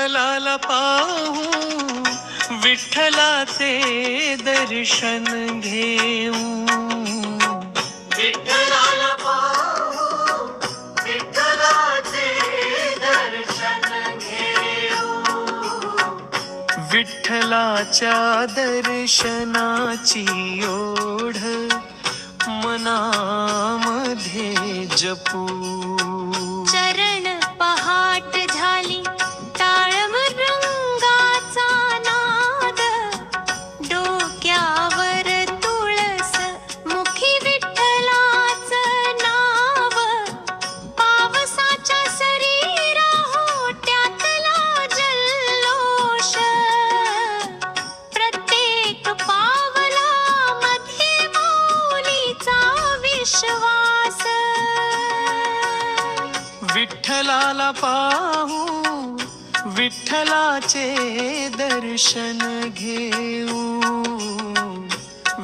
विठ्ठलाला पाहू, विठ्ठलाचे दर्शन घेऊ. विठ्ठलाला पाहू, विठ्ठलाचे दर्शन घेऊ. विठ्ठलाच्या दर्शनाची ओढ मनामध्ये जपू. चरण पहाट झाली टाळ मृंगाचा नाद, डोक्यावर तुळस मुखी विठ्ठलाचं नाव. पावसाच्या सरी राहोट्यातला जल्लोष, प्रत्येक पावलामध्ये माऊलीचा विश्वास. विठ्ठलाला पाहू, विठ्ठलाचे दर्शन घेऊ.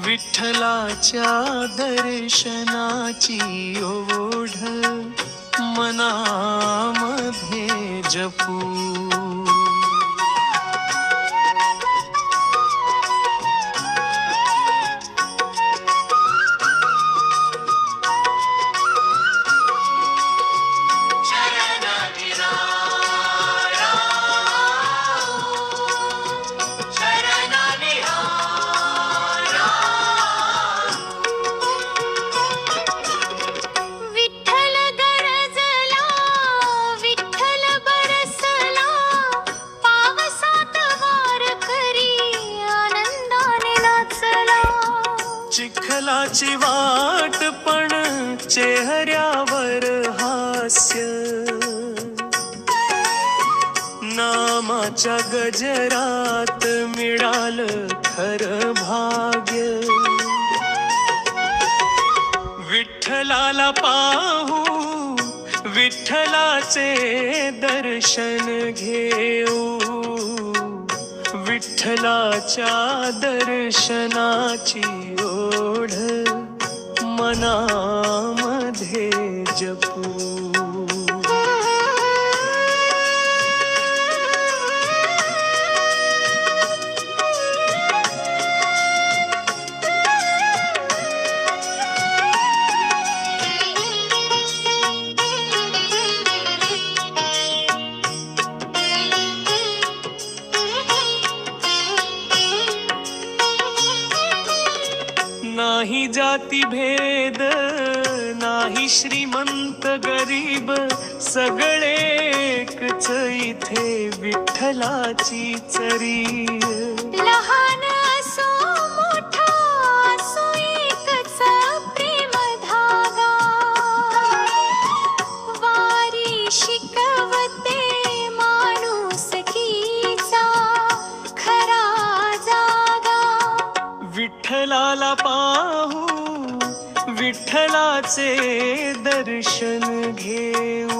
विठ्ठलाच्या दर्शनाची ओढ मनामध्ये जपू. शरणागती राया, शरणागती राया. विठ्ठल गरजला, विठ्ठल बरसला, पावसात वारकरी आनंदाने नाचला. चिखलाची वाट पण चेहऱ्यावर हास्य, नामाच्या गजरात मिळालं खरं भाग्य. विठ्ठलाला पाहू, विठ्ठलाचे दर्शन घेऊ. विठ्ठलाच्या दर्शनाची ओढ मनामध्ये जपू. नाही जाती भेद, नाही श्रीमंत गरीब, सगळे एकच इथे विठ्ठलाची चरी. लहान असो मोठा असो एकच प्रेम धागा, वारी शिकवते माणुसकीचा खरा जागा. विठ्ठलाला पाहू, विठ्ठलाचे दर्शन घेऊ.